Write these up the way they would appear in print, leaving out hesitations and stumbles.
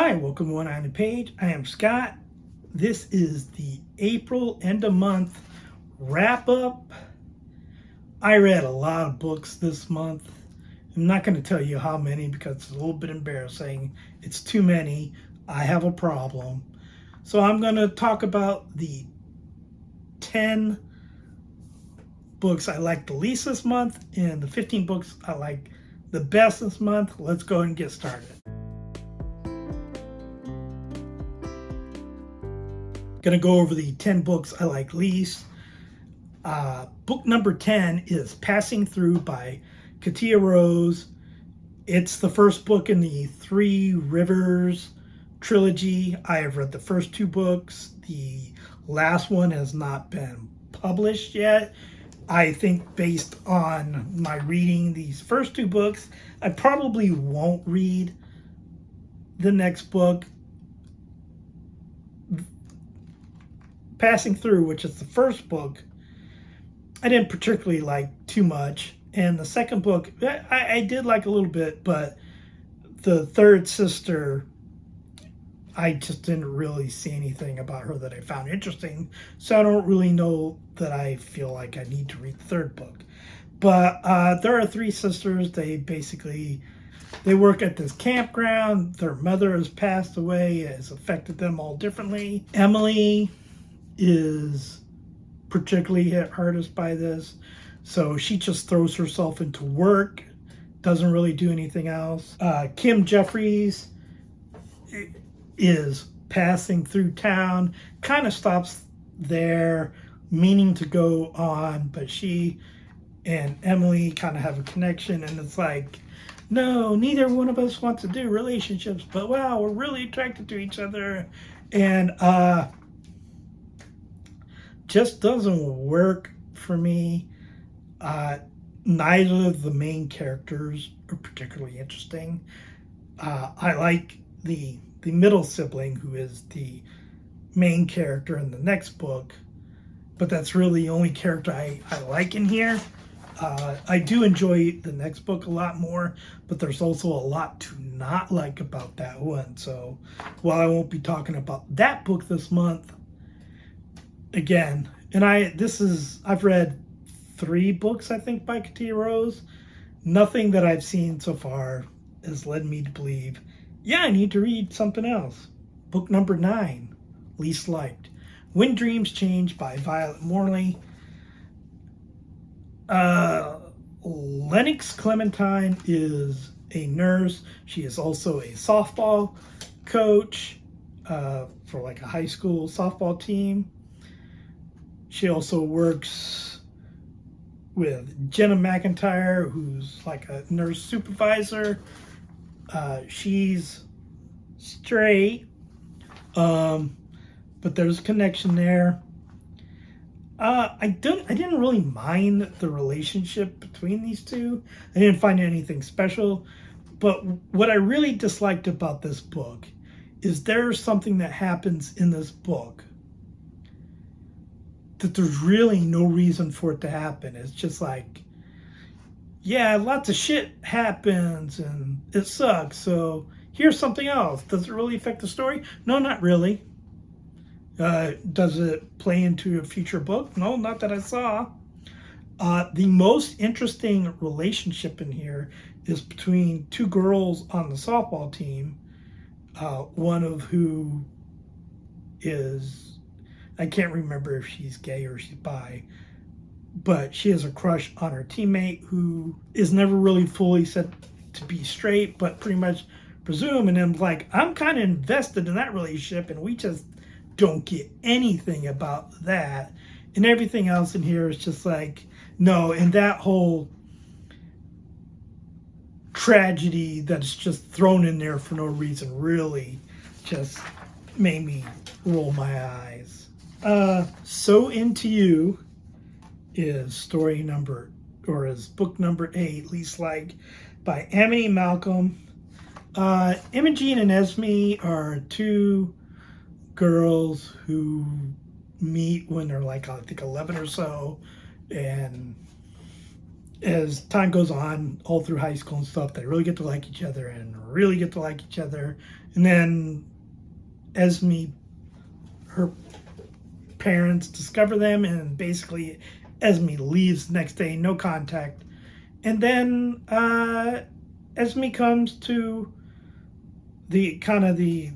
Hi, welcome to One Eye on the Page. I am Scott. This is the April end of month wrap up. I read a lot of books this month. I'm not going to tell you how many because it's a little bit embarrassing. It's too many. I have a problem. So I'm going to talk about the 10 books I like the least this month and the 15 books I like the best this month. Let's go and get started. Going to go over the 10 books I like least. Book number 10 is Passing Through by Katia Rose. It's the first book in the Three Rivers trilogy. I have read the first two books. The last one has not been published yet. I think based on my reading these first two books, I probably won't read the next book. Passing Through, which is the first book, I didn't particularly like too much. And the second book, I did like a little bit, but the third sister, I just didn't really see anything about her that I found interesting. So I don't really know that I feel like I need to read the third book. But there are three sisters. They work at this campground. Their mother has passed away. It has affected them all differently. Emily is particularly hit hardest by this. So she just throws herself into work, doesn't really do anything else. Kim Jeffries is passing through town, kind of stops there, meaning to go on, but she and Emily kind of have a connection, and it's like, no, neither one of us wants to do relationships, but wow, we're really attracted to each other. And just doesn't work for me. Neither of the main characters are particularly interesting. I like the middle sibling, who is the main character in the next book, but that's really the only character I like in here. I do enjoy the next book a lot more, but there's also a lot to not like about that one. So while I won't be talking about that book this month, again, and I've read 3 books, I think, by Katia Rose. Nothing that I've seen so far has led me to believe, yeah, I need to read something else. Book number 9, least liked, When Dreams Change by Violet Morley. Lennox Clementine is a nurse. She is also a softball coach for like a high school softball team. She also works with Jenna McIntyre, who's like a nurse supervisor. She's straight, but there's a connection there. I didn't really mind the relationship between these two. I didn't find anything special, but what I really disliked about this book is there's something that happens in this book that there's really no reason for it to happen. It's just like, yeah, lots of shit happens and it sucks, so here's something else. Does it really affect the story? No, not really. Does it play into a future book? No, not that I saw. The most interesting relationship in here is between 2 girls on the softball team, one of who is, I can't remember if she's gay or she's bi, but she has a crush on her teammate who is never really fully said to be straight, but pretty much presume. And I'm like, I'm kind of invested in that relationship, and we just don't get anything about that. And everything else in here is just like, no. And that whole tragedy that's just thrown in there for no reason really just made me roll my eyes. So Into You is book number 8, least liked, by Amity Malcolm. Imogene and Esme are 2 girls who meet when they're like, I think 11 or so, and as time goes on, all through high school and stuff, they really get to like each other and really get to like each other. And then Esme, her parents discover them, and basically Esme leaves the next day, no contact. And then Esme comes to the kind of the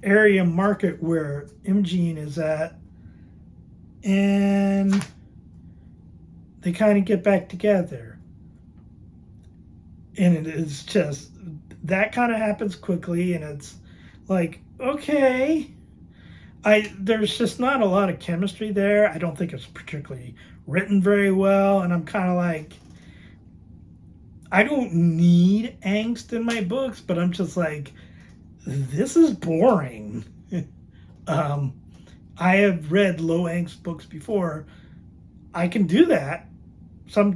area market where Imogene is at, and they kind of get back together. And it is just, that kind of happens quickly, and it's like, okay. There's just not a lot of chemistry there. I don't think it's particularly written very well, and I'm kind of like, I don't need angst in my books, but I'm just like, this is boring. I have read low angst books before. I can do that. A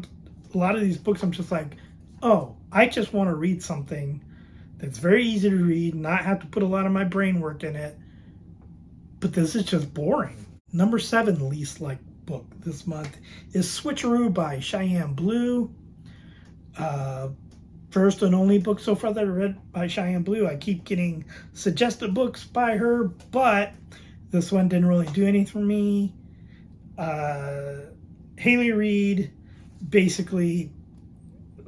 lot of these books, I'm just like, oh, I just want to read something that's very easy to read, not have to put a lot of my brain work in it. But this is just boring. Number 7 least liked book this month is Switcheroo by Cheyenne Blue. First and only book so far that I read by Cheyenne Blue. I keep getting suggested books by her, but this one didn't really do anything for me. Haley Reid basically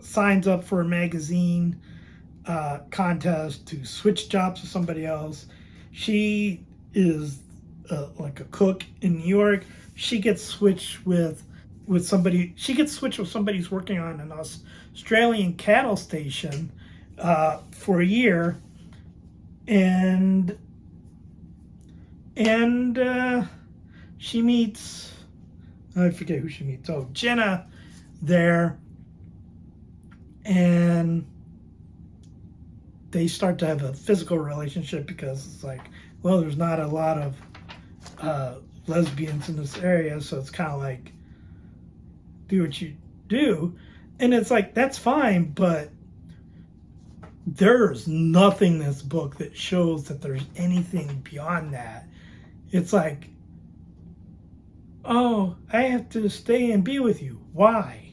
signs up for a magazine contest to switch jobs with somebody else. She is like a cook in New York. She gets switched with somebody. She gets switched with somebody who's working on an Australian cattle station for a year, and she meets, I forget who she meets. Oh, Jenna there, and they start to have a physical relationship because it's like, well, there's not a lot of lesbians in this area, so it's kind of like, do what you do. And it's like, that's fine, but there's nothing in this book that shows that there's anything beyond that. It's like, oh, I have to stay and be with you. Why?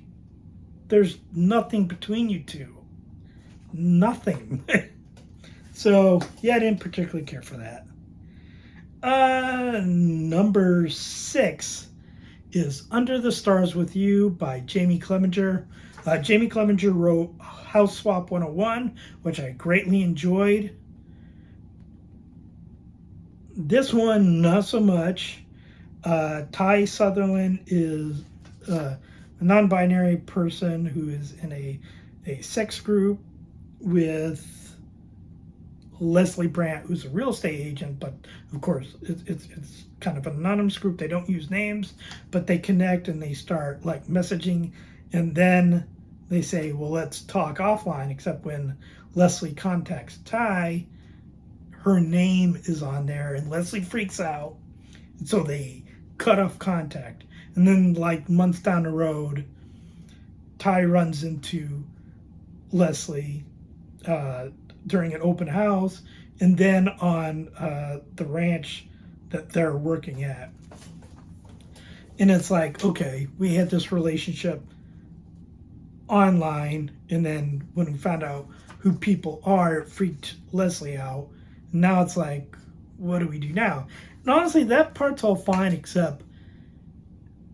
There's nothing between you two. Nothing. So, yeah, I didn't particularly care for that. Number 6 is Under the Stars with You by Jamie Clemenger. Jamie Clemenger wrote House Swap 101, which I greatly enjoyed. This one, not so much. Ty Sutherland is a non-binary person who is in a sex group with Leslie Brandt, who's a real estate agent, but of course it's kind of an anonymous group. They don't use names, but they connect and they start like messaging, and then they say, well, let's talk offline, except when Leslie contacts Ty, her name is on there, and Leslie freaks out, and so they cut off contact. And then like months down the road, Ty runs into Leslie during an open house, and then on the ranch that they're working at. And it's like, okay, we had this relationship online, and then when we found out who people are, it freaked Leslie out. Now it's like, what do we do now? And honestly, that part's all fine, except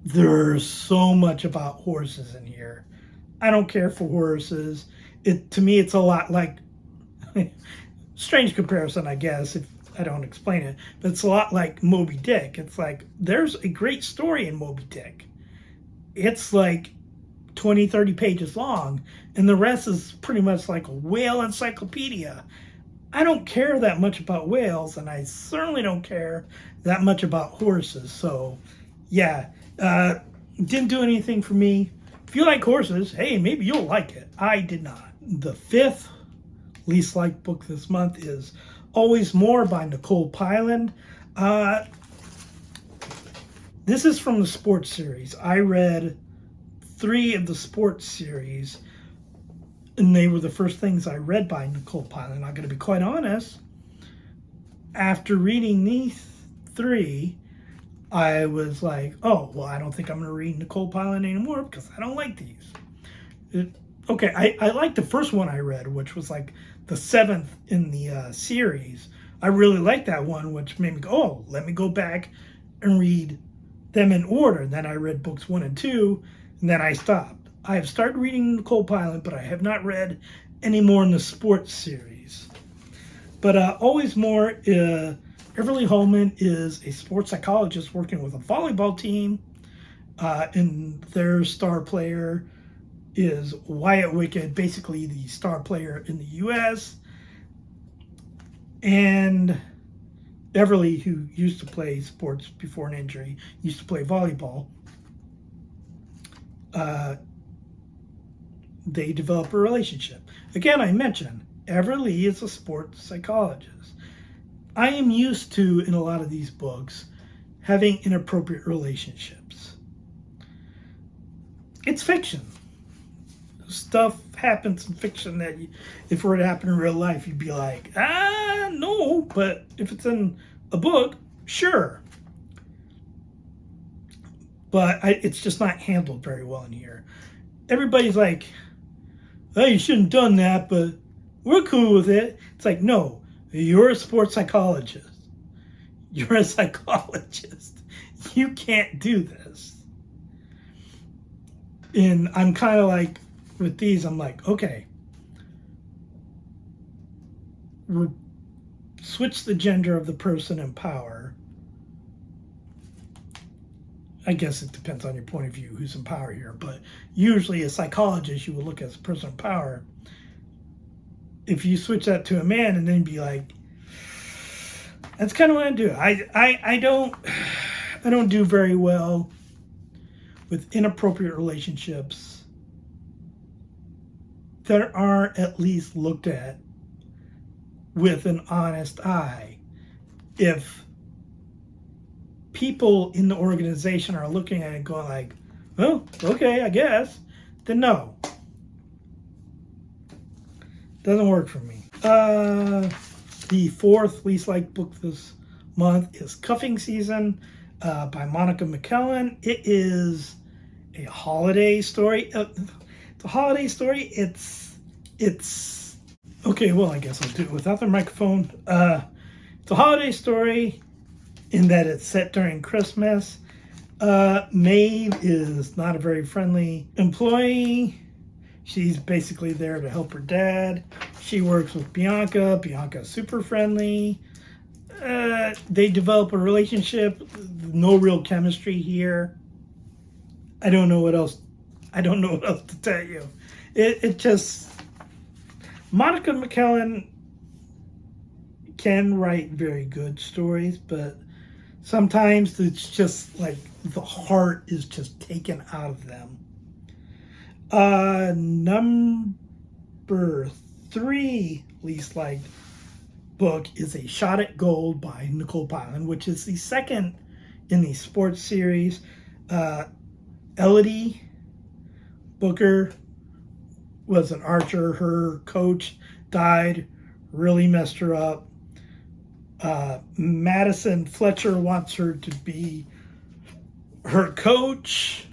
there's so much about horses in here. I don't care for horses. To me, it's a lot like, strange comparison, I guess, if I don't explain it, but it's a lot like Moby Dick. It's like, there's a great story in Moby Dick. It's like 20, 30 pages long, and the rest is pretty much like a whale encyclopedia. I don't care that much about whales, and I certainly don't care that much about horses. So, yeah, didn't do anything for me. If you like horses, hey, maybe you'll like it. I did not. The 5th least liked book this month is Always More by Nicole Pyland. This is from the sports series. I read 3 of the sports series, and they were the first things I read by Nicole Pyland. I'm going to be quite honest. After reading these 3, I was like, oh, well, I don't think I'm going to read Nicole Pyland anymore because I don't like these. Okay, I liked the first one I read, which was like the seventh in the series. I really liked that one, which made me go, oh, let me go back and read them in order. And then I read books 1 and 2, and then I stopped. I have started reading Nicole Pilot, but I have not read any more in the sports series. But Always More, Everly Holman is a sports psychologist working with a volleyball team, and their star player is Wyatt Wicked, basically the star player in the U.S., and Everly, who used to play sports before an injury, used to play volleyball. They develop a relationship. Again, I mentioned Everly is a sports psychologist. I am used to, in a lot of these books, having inappropriate relationships. It's fiction. Stuff happens in fiction that if it were to happen in real life, you'd be like, no. But if it's in a book, sure. But it's just not handled very well in here. Everybody's like, oh, you shouldn't have done that, but we're cool with it. It's like, no, you're a sports psychologist. You're a psychologist. You can't do this. And I'm kind of like, with these, I'm like, okay, switch the gender of the person in power. I guess it depends on your point of view, who's in power here. But usually a psychologist, you would look at a person in power. If you switch that to a man and then be like, that's kind of what I do. I don't do very well with inappropriate relationships that are at least looked at with an honest eye. If people in the organization are looking at it going like, well, okay, I guess, then no. Doesn't work for me. The fourth least liked book this month is Cuffing Season by Monica McKellen. It is a holiday story. It's a holiday story. It's okay. Well, I guess I'll do it without the microphone. It's a holiday story in that it's set during Christmas. Maeve is not a very friendly employee. She's basically there to help her dad. She works with Bianca. Bianca's super friendly. They develop a relationship. No real chemistry here. I don't know what else to tell you. It just, Monica McKellen can write very good stories, but sometimes it's just like the heart is just taken out of them. Number 3 least liked book is A Shot at Gold by Nicole Pilot, which is the second in the sports series. Elodie Booker was an archer. Her coach died, really messed her up. Madison Fletcher wants her to be her coach,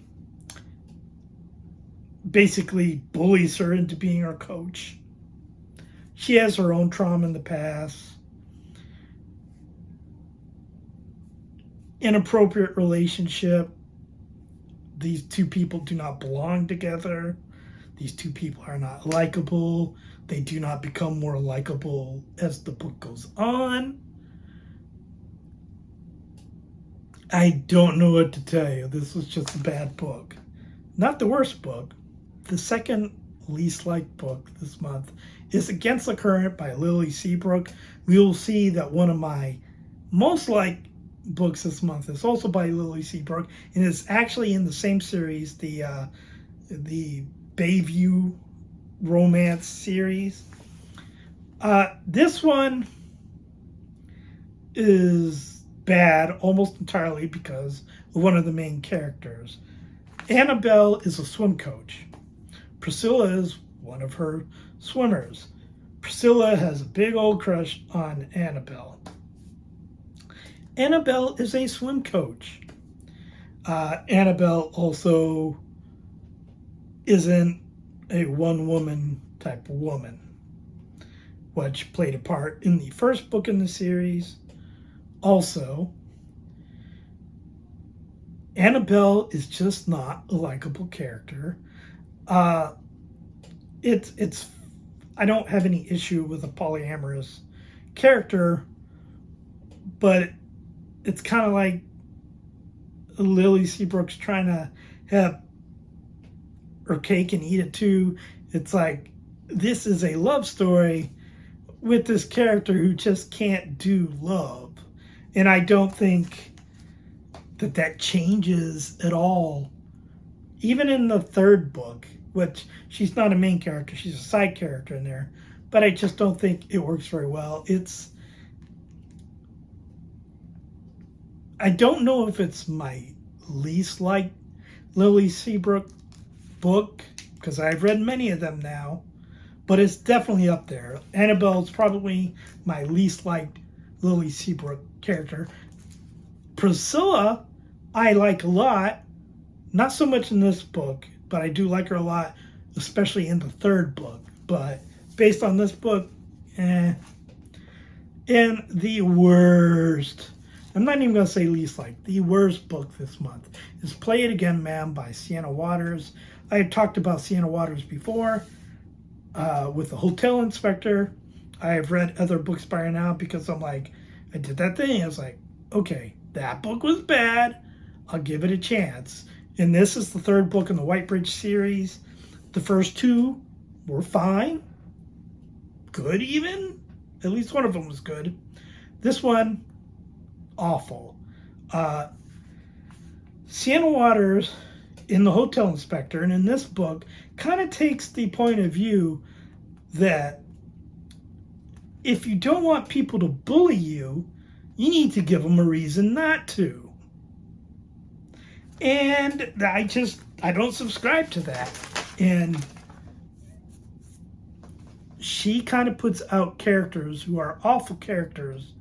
basically bullies her into being her coach. She has her own trauma in the past. Inappropriate relationship. These two people do not belong together. These two people are not likable. They do not become more likable as the book goes on. I don't know what to tell you. This was just a bad book. Not the worst book. The second least liked book this month is Against the Current by Lily Seabrook. We will see that one of my most liked books this month is also by Lily Seabrook, and it's actually in the same series, the Bayview romance series. This one is bad almost entirely because of one of the main characters. Annabelle is a swim coach. Priscilla is one of her swimmers. Priscilla has a big old crush on Annabelle. Annabelle is a swim coach. Annabelle also isn't a one-woman type of woman. which played a part in the first book in the series. Also, Annabelle is just not a likable character. It's I don't have any issue with a polyamorous character, but it's kind of like Lily Seabrook's trying to have her cake and eat it too. It's like, this is a love story with this character who just can't do love. And I don't think that changes at all. Even in the third book, which she's not a main character, she's a side character in there, but I just don't think it works very well. I don't know if it's my least liked Lily Seabrook book, because I've read many of them now, but it's definitely up there. Annabelle's probably my least liked Lily Seabrook character. Priscilla, I like a lot. Not so much in this book, but I do like her a lot, especially in the third book. But based on this book, And the worst, I'm not even going to say least like, the worst book this month is Play It Again, Ma'am by Sienna Waters. I have talked about Sienna Waters before with The Hotel Inspector. I have read other books by her now because I'm like, I did that thing. I was like, okay, that book was bad. I'll give it a chance. And this is the third book in the White Bridge series. The first two were fine. Good even. At least one of them was good. This one, awful. Sienna Waters in The Hotel Inspector and in this book kind of takes the point of view that if you don't want people to bully you, you need to give them a reason not to. And I don't subscribe to that. And she kind of puts out characters who are awful characters,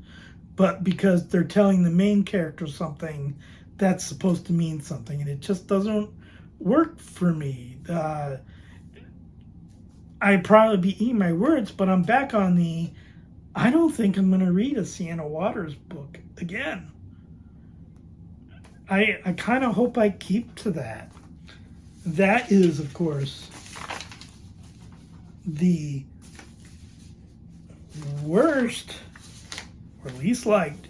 but because they're telling the main character something, that's supposed to mean something. And it just doesn't work for me. I'd probably be eating my words, but I'm back on I don't think I'm going to read a Sienna Waters book again. I kind of hope I keep to that. That is, of course, the worst or least liked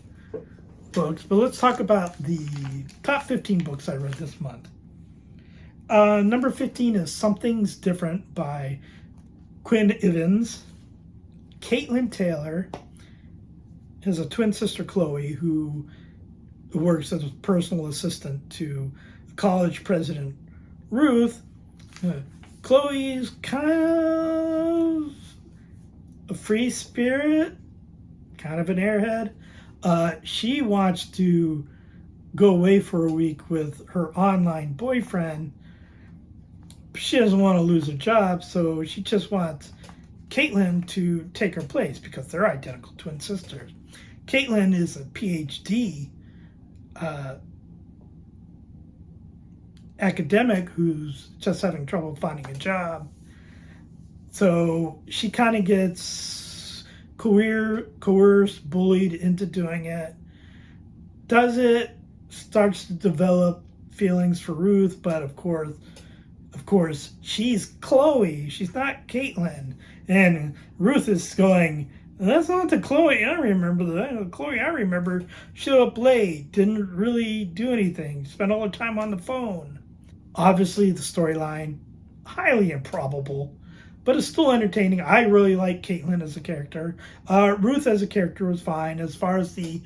books. But let's talk about the top 15 books I read this month. Number 15 is Something's Different by Quinn Evans. Caitlin Taylor has a twin sister, Chloe, who works as a personal assistant to college president Ruth. Chloe's kind of a free spirit, kind of an airhead. She wants to go away for a week with her online boyfriend. She doesn't want to lose her job, so she just wants Caitlin to take her place because they're identical twin sisters. Caitlin is a PhD academic who's just having trouble finding a job. So she kind of gets coerced, bullied into doing it. Does it, starts to develop feelings for Ruth, but of course, she's Chloe. She's not Caitlin. And Ruth is going, that's not the Chloe I remember. The Chloe I remember showed up late, didn't really do anything, spent all her time on the phone. Obviously, the storyline, highly improbable, but it's still entertaining. I really like Caitlin as a character. Ruth as a character was fine. As far as the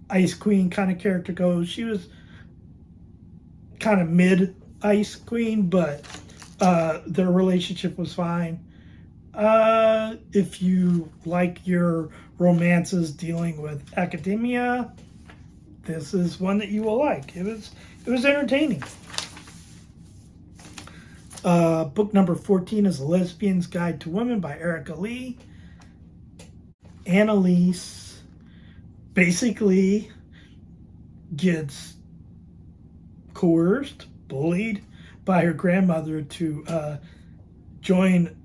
Ice Queen kind of character goes, she was kind of mid Ice Queen, but their relationship was fine. If you like your romances dealing with academia, this is one that you will like. It was entertaining. Book number 14 is A Lesbian's Guide to Women by Erica Lee. Annalise basically gets coerced, bullied by her grandmother to join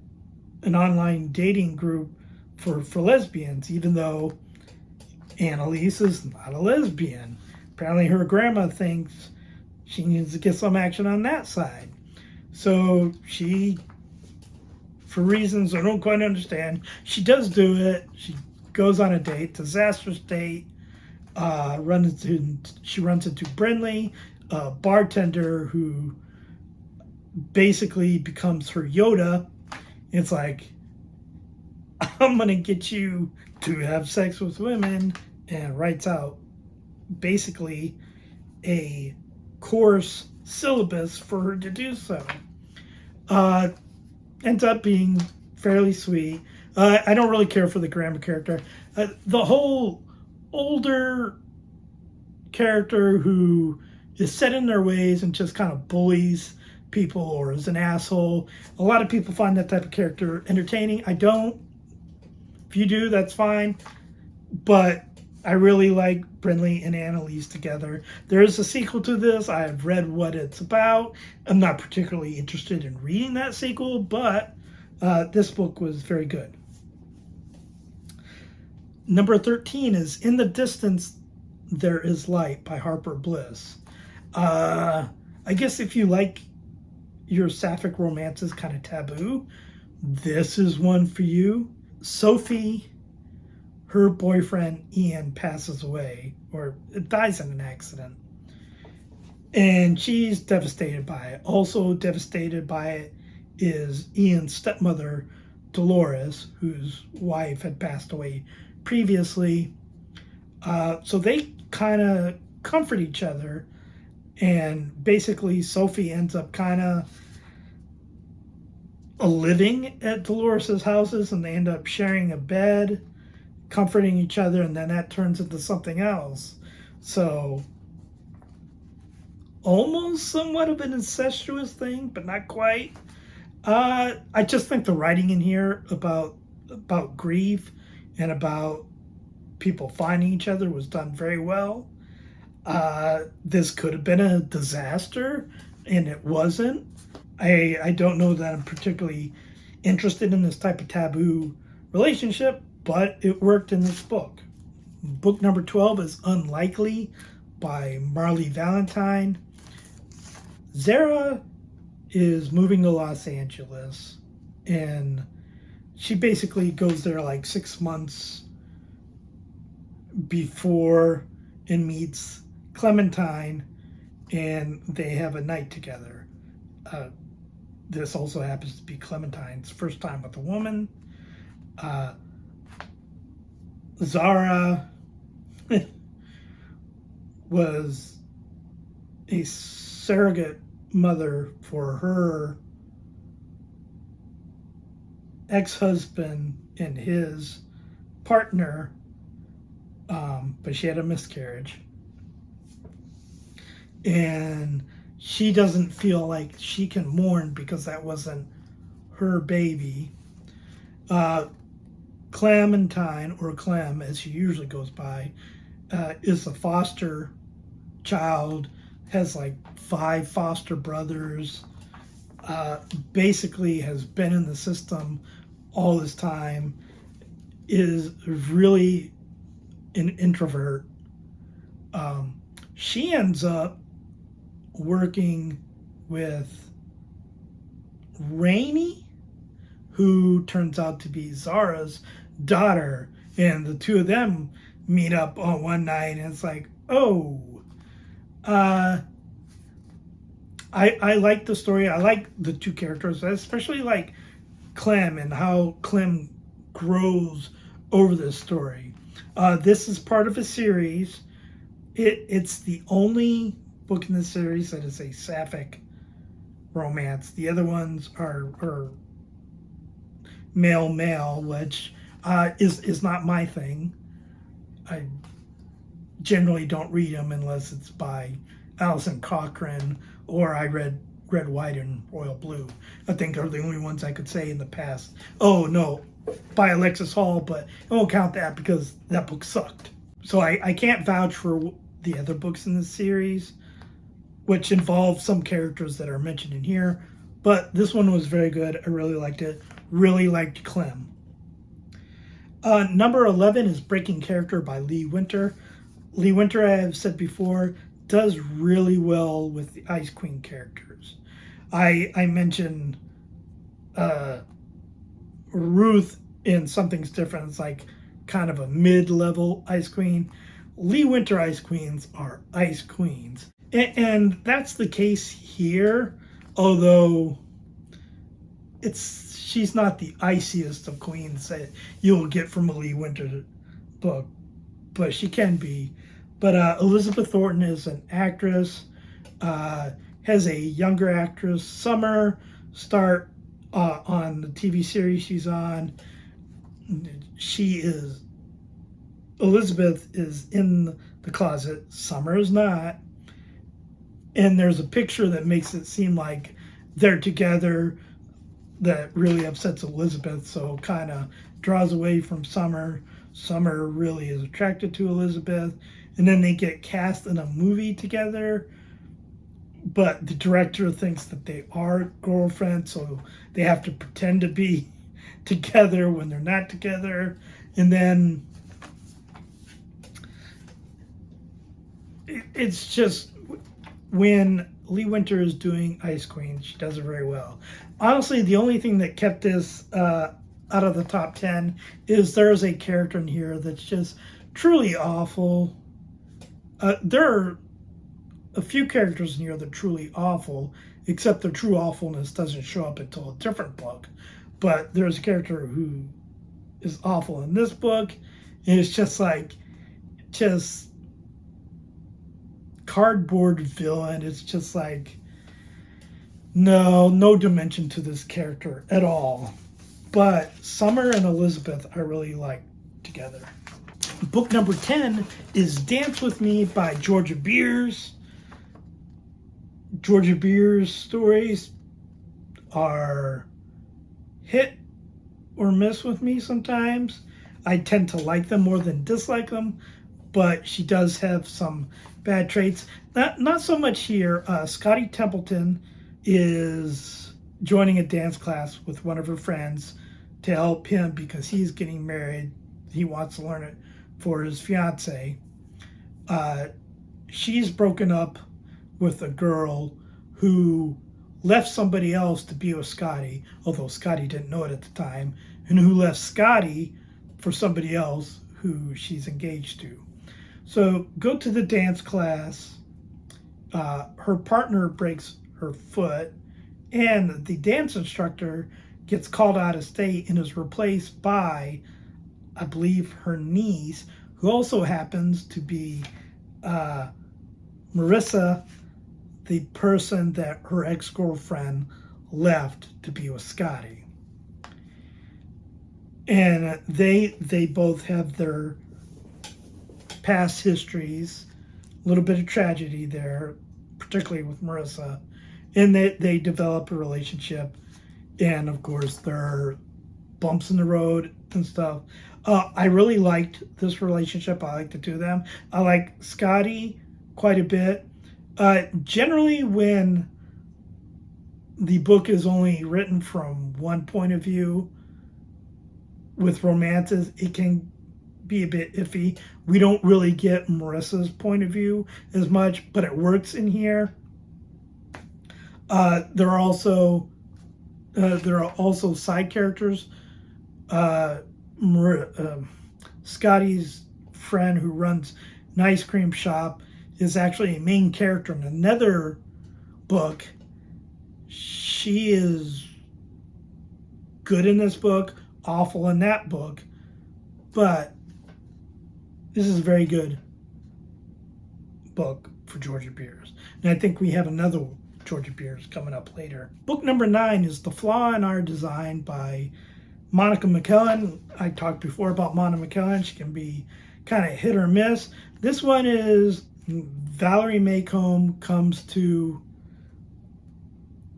an online dating group for lesbians, even though Annalise is not a lesbian. Apparently her grandma thinks she needs to get some action on that side. So she, for reasons I don't quite understand, she does do it. She goes on a date, disastrous date. She runs into Brinley, a bartender who basically becomes her Yoda. It's like, I'm gonna get you to have sex with women, and writes out basically a course syllabus for her to do so. Ends up being fairly sweet. I don't really care for the grandma character. The whole older character who is set in their ways and just kind of bullies people or is an asshole. A lot of people find that type of character entertaining. I don't. If you do, that's fine. But I really like Brinley and Annalise together. There is a sequel to this. I have read what it's about. I'm not particularly interested in reading that sequel, but this book was very good. Number 13 is In the Distance There Is Light by Harper Bliss. I guess if you like your sapphic romances kind of taboo, this is one for you. Sophie, her boyfriend Ian passes away or dies in an accident. And she's devastated by it. Also devastated by it is Ian's stepmother, Dolores, whose wife had passed away previously. So they kind of comfort each other. And basically Sophie ends up kind of living at Dolores's houses, and they end up sharing a bed, comforting each other, and then that turns into something else. So almost somewhat of an incestuous thing, but not quite. I just think the writing in here about grief and about people finding each other was done very well. This could have been a disaster, and it wasn't. I don't know that I'm particularly interested in this type of taboo relationship, but it worked in this book. Book number 12 is Unlikely by Marley Valentine. Zara is moving to Los Angeles, and she basically goes there like 6 months before and meets Clementine, and they have a night together. This also happens to be Clementine's first time with a woman. Zara was a surrogate mother for her ex-husband and his partner, but she had a miscarriage. And she doesn't feel like she can mourn because that wasn't her baby. Clementine, or Clem as she usually goes by, is a foster child, has like 5 foster brothers, basically has been in the system all this time, is really an introvert. She ends up working with Rainey, who turns out to be Zara's daughter, and the two of them meet up on one night, and it's like, oh, I like the story. I like the two characters. I especially like Clem and how Clem grows over this story. This is part of a series. It's the only book in the series that is a sapphic romance. The other ones are male, which is not my thing. I generally don't read them unless it's by Alison Cochrane, or I read Red, White, and Royal Blue. I think are the only ones I could say in the past. Oh, no, by Alexis Hall, but I won't count that because that book sucked. So I can't vouch for the other books in this series, which involve some characters that are mentioned in here. But this one was very good. I really liked it. Really liked Clem. Number 11 is Breaking Character by Lee Winter. Lee Winter, I have said before, does really well with the Ice Queen characters. I mentioned Ruth in Something's Different. It's like kind of a mid-level Ice Queen. Lee Winter Ice Queens are Ice Queens. And that's the case here, although she's not the iciest of queens that you'll get from a Lee Winter book, but she can be. But Elizabeth Thornton is an actress, has a younger actress, Summer, start on the TV series she's on. Elizabeth is in the closet, Summer is not. And there's a picture that makes it seem like they're together that really upsets Elizabeth, so kind of draws away from Summer. Summer really is attracted to Elizabeth, and then they get cast in a movie together, but the director thinks that they are girlfriends, so they have to pretend to be together when they're not together. And then it's just, when Lee Winter is doing Ice Queen, she does it very well. Honestly, the only thing that kept this out of the top 10 is there's a character in here that's just truly awful. There are a few characters in here that are truly awful, except their true awfulness doesn't show up until a different book. But there's a character who is awful in this book, and it's just cardboard villain. It's just like, no dimension to this character at all. But Summer and Elizabeth I really like together. Book number 10 is Dance With Me by Georgia Beers. Georgia Beers stories are hit or miss with me sometimes. I tend to like them more than dislike them, but she does have some bad traits. Not so much here. Scotty Templeton is joining a dance class with one of her friends to help him because he's getting married. He wants to learn it for his fiance. She's broken up with a girl who left somebody else to be with Scotty, although Scotty didn't know it at the time, and who left Scotty for somebody else who she's engaged to. So go to the dance class. Her partner breaks her foot, and the dance instructor gets called out of state and is replaced by, I believe, her niece, who also happens to be Marissa, the person that her ex-girlfriend left to be with Scotty. And they both have their past histories, a little bit of tragedy there, particularly with Marissa, and they develop a relationship. And of course, there are bumps in the road and stuff. I really liked this relationship. I like the two of them. I like Scotty quite a bit. Generally, when the book is only written from one point of view with romances, it can be a bit iffy. We don't really get Marissa's point of view as much, but it works in here. There are also side characters. Scotty's friend who runs an ice cream shop is actually a main character in another book. She is good in this book, awful in that book, but this is a very good book for Georgia Beers. And I think we have another Georgia Beers coming up later. Book number 9 is The Flaw in Our Design by Monica McKellen. I talked before about Monica McKellen. She can be kind of hit or miss. This one is Valerie Maycomb comes to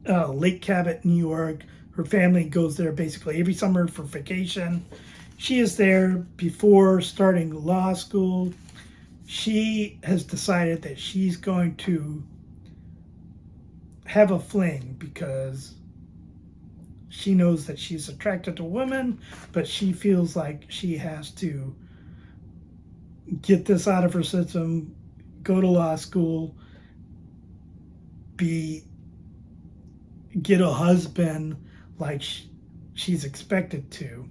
Lake Cabot, New York. Her family goes there basically every summer for vacation. She is there before starting law school. She has decided that she's going to have a fling because she knows that she's attracted to women, but she feels like she has to get this out of her system, go to law school, get a husband like she's expected to.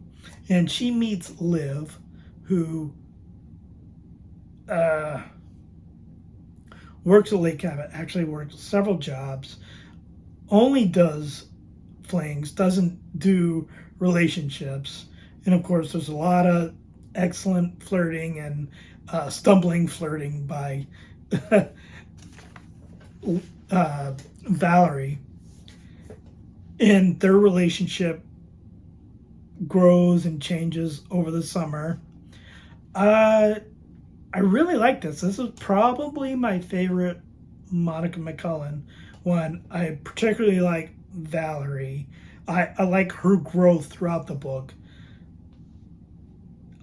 And she meets Liv, who works at Lake Cabot, actually works several jobs, only does flings, doesn't do relationships. And of course, there's a lot of excellent flirting and stumbling flirting by Valerie. And their relationship grows and changes over the summer. I really like this. This is probably my favorite Monica McCullough one. I particularly like Valerie. I like her growth throughout the book.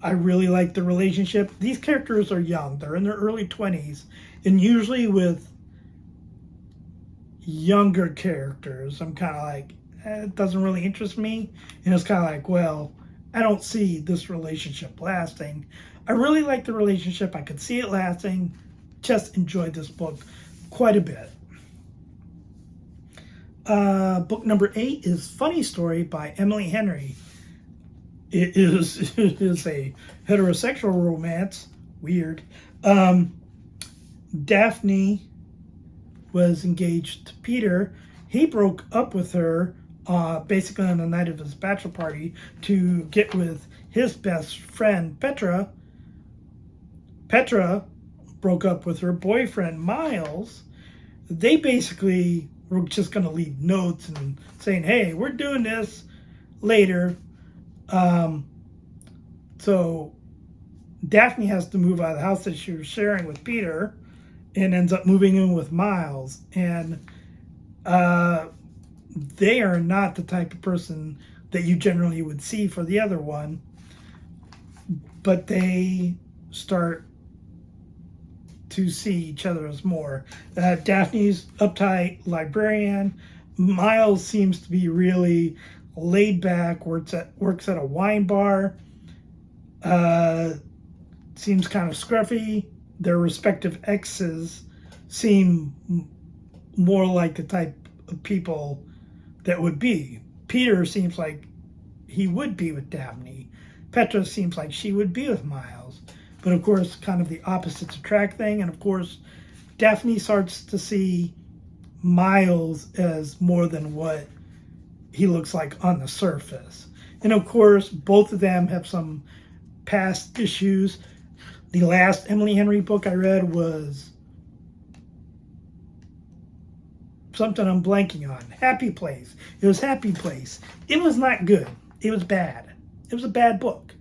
I really like the relationship. These characters are young. They're in their early 20s. And usually with younger characters, I'm kind of like, it doesn't really interest me. And it's kind of like, well, I don't see this relationship lasting. I really like the relationship. I could see it lasting. Just enjoyed this book quite a bit. Book number 8 is Funny Story by Emily Henry. It is a heterosexual romance. Weird. Daphne was engaged to Peter. He broke up with her basically on the night of his bachelor party to get with his best friend, Petra. Petra broke up with her boyfriend, Miles. They basically were just going to leave notes and saying, hey, we're doing this later. So Daphne has to move out of the house that she was sharing with Peter and ends up moving in with Miles. And they are not the type of person that you generally would see for the other one. But they start to see each other as more. Daphne's uptight librarian. Miles seems to be really laid back, works at a wine bar. Seems kind of scruffy. Their respective exes seem more like the type of people that would be. Peter seems like he would be with Daphne. Petra seems like she would be with Miles. But of course, kind of the opposites attract thing. And of course, Daphne starts to see Miles as more than what he looks like on the surface. And of course, both of them have some past issues. The last Emily Henry book I read was something I'm blanking on. Happy Place. It was Happy Place. It was not good. It was bad. It was a bad book.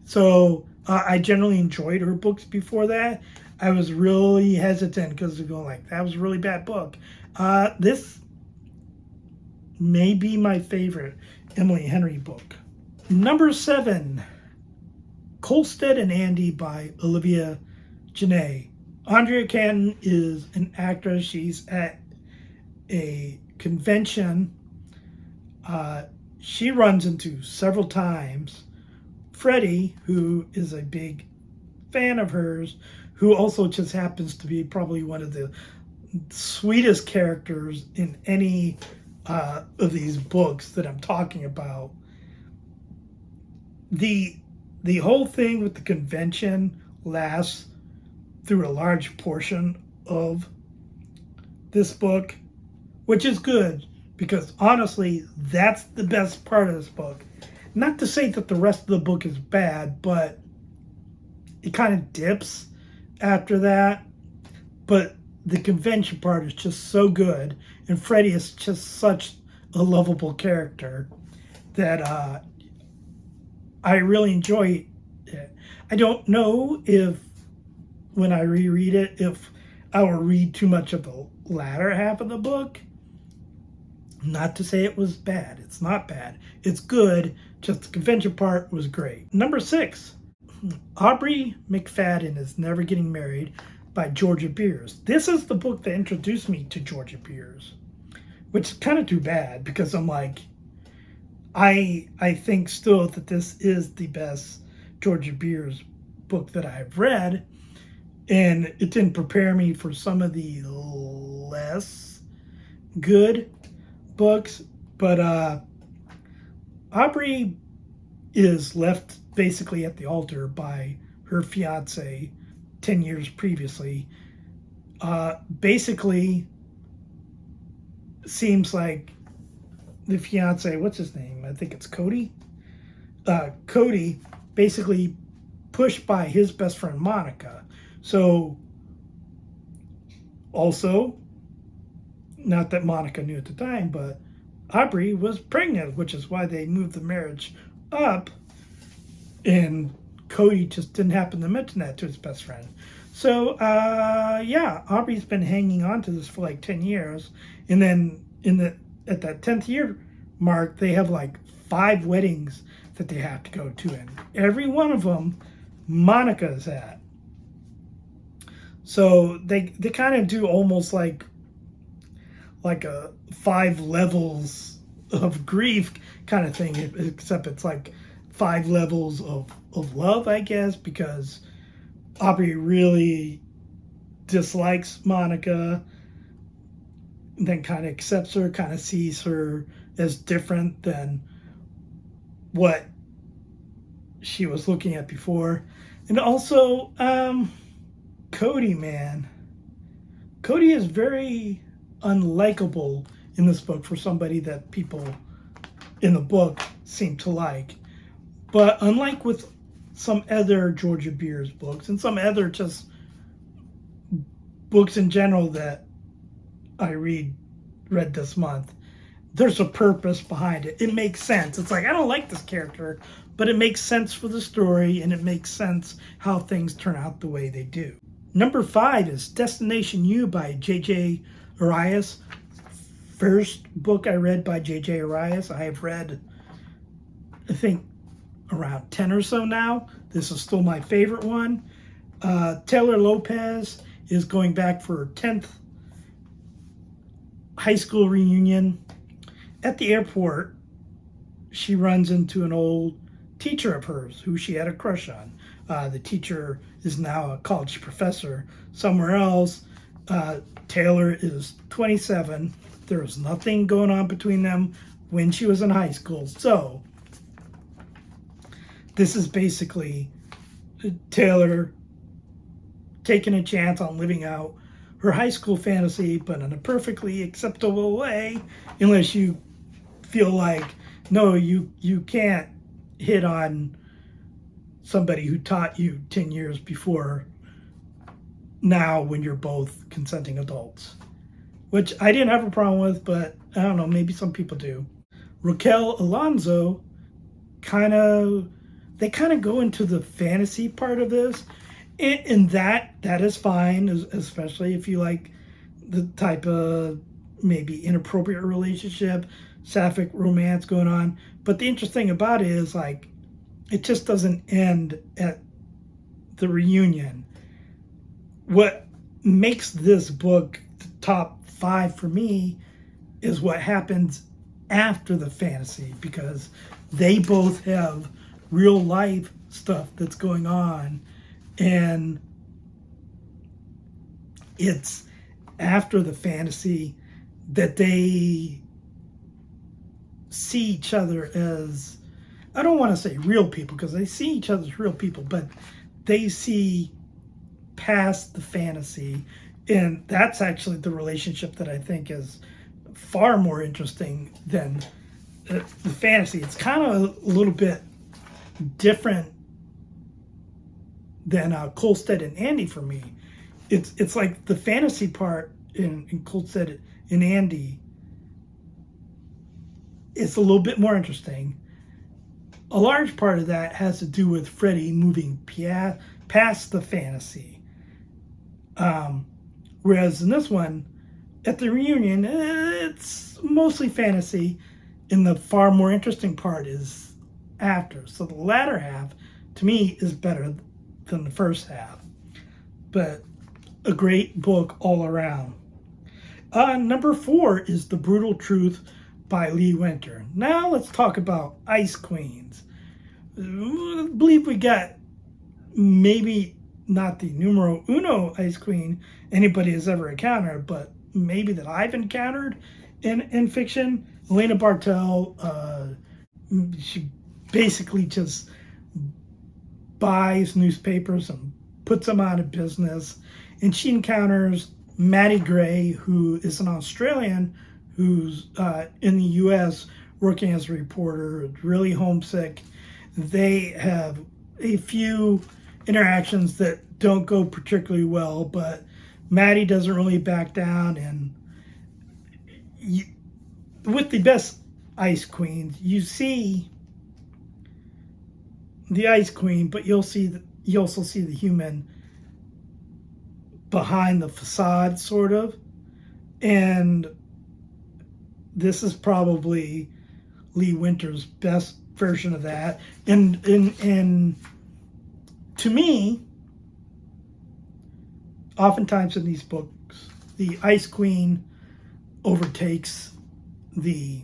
So I generally enjoyed her books before that. I was really hesitant because they're going like, that was a really bad book. This may be my favorite Emily Henry book. Number 7, Kolstad and Andy by Olivia Janae. Andrea Canton is an actress. She's at a convention. She runs into several times Freddie, who is a big fan of hers, who also just happens to be probably one of the sweetest characters in any of these books that I'm talking about. The whole thing with the convention lasts through a large portion of this book, which is good because honestly, that's the best part of this book. Not to say that the rest of the book is bad, but it kind of dips after that. But the convention part is just so good, and Freddie is just such a lovable character that I really enjoy it. I don't know if when I reread it, if I will read too much of the latter half of the book. Not to say it was bad. It's not bad. It's good. Just the convention part was great. Number 6, Aubrey McFadden is Never Getting Married by Georgia Beers. This is the book that introduced me to Georgia Beers, which is kind of too bad because I'm like, I think still that this is the best Georgia Beers book that I've read, and it didn't prepare me for some of the less good books. But Aubrey is left basically at the altar by her fiance 10 years previously. Basically, seems like the fiance, what's his name? I think it's Cody. Cody basically pushed by his best friend Monica. So, also, not that Monica knew at the time, but Aubrey was pregnant, which is why they moved the marriage up. And Cody just didn't happen to mention that to his best friend. So, yeah, Aubrey's been hanging on to this for like 10 years. And then at that 10th year mark, they have like 5 weddings that they have to go to. And every one of them, Monica's at. So they kind of do almost like a 5 levels of grief kind of thing, except it's like 5 levels of love, I guess, because Aubrey really dislikes Monica, then kind of accepts her, kind of sees her as different than what she was looking at before. And also, Cody, man. Cody is very unlikable in this book for somebody that people in the book seem to like. But unlike with some other Georgia Beers books and some other just books in general that I read this month, there's a purpose behind it. It makes sense. It's like, I don't like this character, but it makes sense for the story, and it makes sense how things turn out the way they do. Number 5 is Destination U by J.J. Arias. First book I read by J.J. Arias. I have read, I think, around 10 or so now. This is still my favorite one. Taylor Lopez is going back for her 10th high school reunion. At the airport, she runs into an old teacher of hers who she had a crush on. The teacher is now a college professor somewhere else. Taylor is 27. There was nothing going on between them when she was in high school. So, this is basically Taylor taking a chance on living out her high school fantasy, but in a perfectly acceptable way, unless you feel like, no, you can't hit on somebody who taught you 10 years before now when you're both consenting adults. Which I didn't have a problem with, but I don't know, maybe some people do. Raquel Alonso they kind of go into the fantasy part of this, and that is fine, especially if you like the type of maybe inappropriate relationship, sapphic romance going on. But the interesting about it is, like, it just doesn't end at the reunion. What makes this book the top 5 for me is what happens after the fantasy, because they both have real life stuff that's going on, and it's after the fantasy that they see each other as, I don't want to say real people, because they see each other as real people, but they see past the fantasy, and that's actually the relationship that I think is far more interesting than the fantasy. It's kind of a little bit different than Kolstad and Andy for me. It's like the fantasy part in Kolstad and Andy, it's a little bit more interesting. A large part of that has to do with Freddie moving past the fantasy. Whereas in this one, at the reunion, it's mostly fantasy, and the far more interesting part is after. So the latter half, to me, is better than the first half. But a great book all around. Number 4 is The Brutal Truth by Lee Winter. Now let's talk about Ice Queens. I believe we got maybe not the numero uno Ice Queen anybody has ever encountered, but maybe that I've encountered in fiction. Elena Bartel, she basically just buys newspapers and puts them out of business. And she encounters Maddie Gray, who is an Australian who's in the U.S. working as a reporter, really homesick. They have a few interactions that don't go particularly well, but Maddie doesn't really back down. And with the best Ice Queens, you see the Ice Queen, but you also see the human behind the facade, sort of. And this is probably Lee Winter's best version of that. And to me, oftentimes in these books, the Ice Queen overtakes the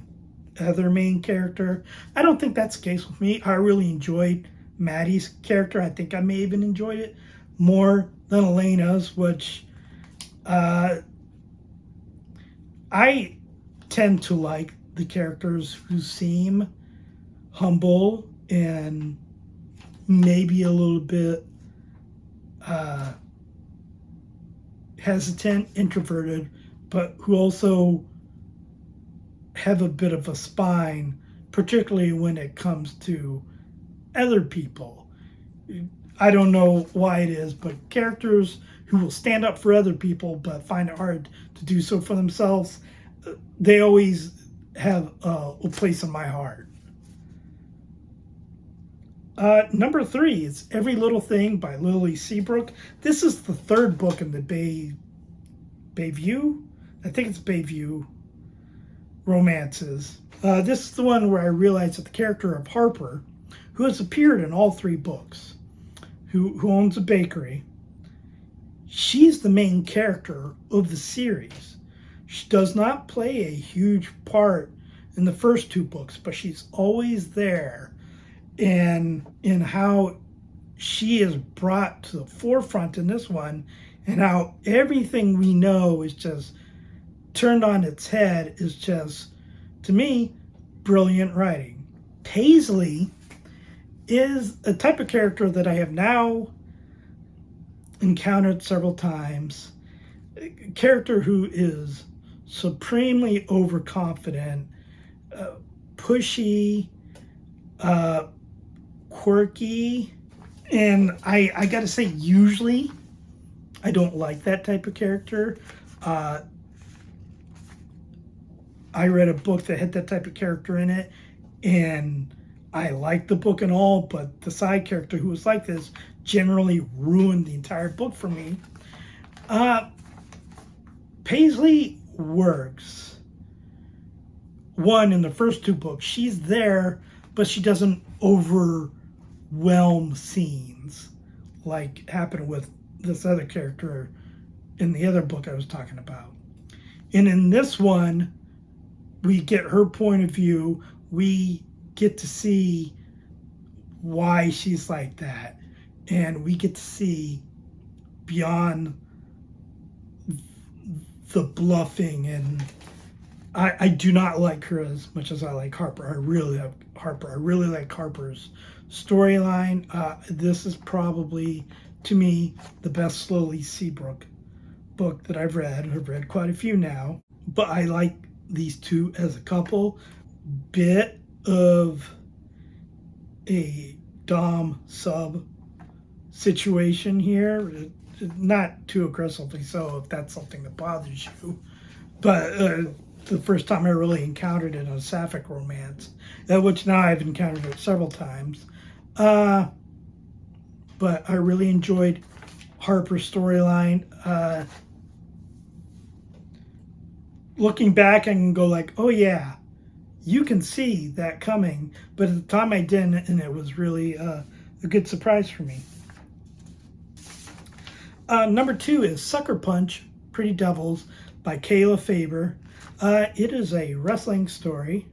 other main character. I don't think that's the case with me. I really enjoyed Maddie's character. I think I may even enjoyed it more than Elena's, which I tend to like the characters who seem humble and maybe a little bit hesitant, introverted, but who also have a bit of a spine, particularly when it comes to other people. I don't know why it is, but characters who will stand up for other people but find it hard to do so for themselves, they always have a place in my heart. Number 3 is Every Little Thing by Lily Seabrook. This is the third book in the Bayview? I think it's Bayview romances. This is the one where I realized that the character of Harper, who has appeared in all 3 books, who owns a bakery, she's the main character of the series. She does not play a huge part in the first 2 books, but she's always there. And in how she is brought to the forefront in this one, and how everything we know is just turned on its head, is just, to me, brilliant writing. Paisley is a type of character that I have now encountered several times. A character who is supremely overconfident, pushy, quirky, and I gotta say, usually I don't like that type of character. I read a book that had that type of character in it, and I liked the book and all, but the side character who was like this generally ruined the entire book for me. Paisley works. One, in the first 2 books, she's there, but she doesn't overwhelm scenes like happened with this other character in the other book I was talking about. And in this one, we get her point of view. We get to see why she's like that. And we get to see beyond the bluffing. And I do not like her as much as I like Harper. I really like Harper. I really like Harper's storyline. This is probably, to me, the best Lily Seabrook book that I've read. I've read quite a few now. But I like these 2 as a couple. Bit of a Dom sub situation here. Not too aggressively so, if that's something that bothers you. But the first time I really encountered it in a sapphic romance, which now I've encountered it several times. But I really enjoyed Harper's storyline. Looking back, I can go like, oh yeah, you can see that coming. But at the time I didn't, and it was really a good surprise for me. Number 2 is Sucker Punch, Pretty Devils. by Kayla Faber. It is a wrestling story.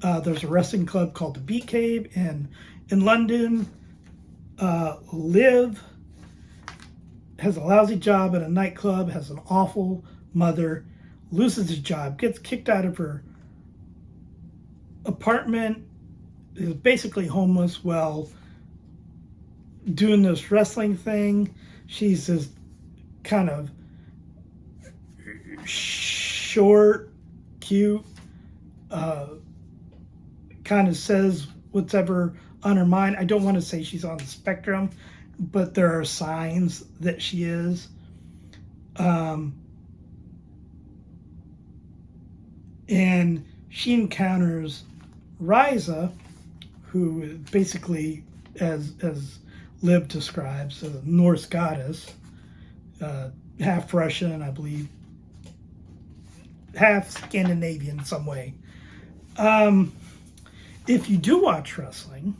There's a wrestling club called the Beat Cave in London. Liv has a lousy job at a nightclub, has an awful mother, loses his job, gets kicked out of her apartment, is basically homeless while doing this wrestling thing. She's this kind of short, cute, kind of says whatever on her mind. I don't want to say she's on the spectrum, but there are signs that she is. And she encounters Ryza, who basically, as Liv describes, a Norse goddess, half Russian, I believe, half Scandinavian in some way. If you do watch wrestling,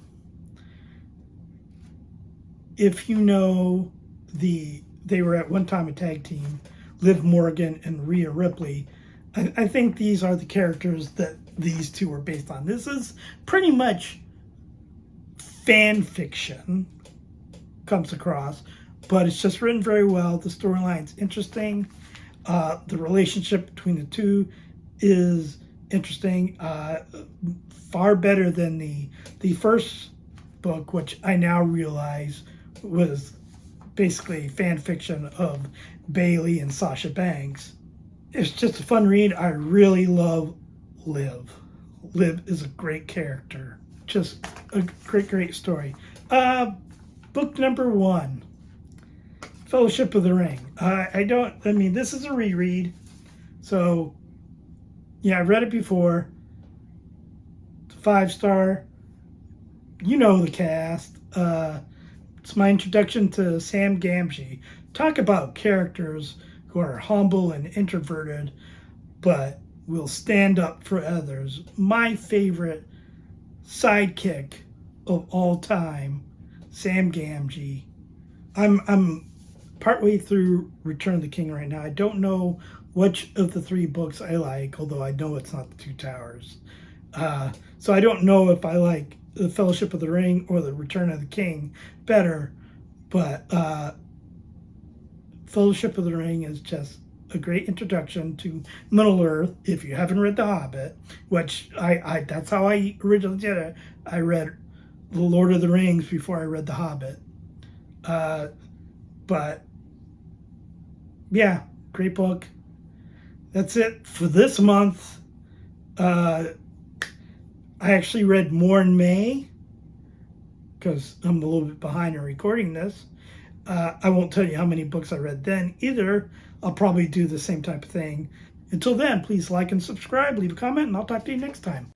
if you know they were at one time a tag team, Liv Morgan and Rhea Ripley, I think these are the characters that these two are based on. This is pretty much fan fiction, comes across, but it's just written very well. The storyline's interesting. The relationship between the two is interesting. Far better than the first book, which I now realize was basically fan fiction of Bayley and Sasha Banks. It's just a fun read. I really love Liv. Liv is a great character. Just a great story. Book number 1, Fellowship of the Ring. This is a reread. So, yeah, I read it before. It's a 5-star. You know the cast. It's my introduction to Sam Gamgee. Talk about characters who are humble and introverted, but will stand up for others. My favorite sidekick of all time, Sam Gamgee. I'm partway through Return of the King right now. I don't know which of the 3 books I like, although I know it's not the Two Towers. So I don't know if I like the Fellowship of the Ring or the Return of the King better, but Fellowship of the Ring is just a great introduction to Middle Earth. If you haven't read The Hobbit, which that's how I originally did it. I read The Lord of the Rings before I read The Hobbit. But yeah, great book. That's it for this month. I actually read more in May because I'm a little bit behind in recording this. I won't tell you how many books I read then either. I'll probably do the same type of thing. Until then, please like and subscribe, leave a comment, and I'll talk to you next time.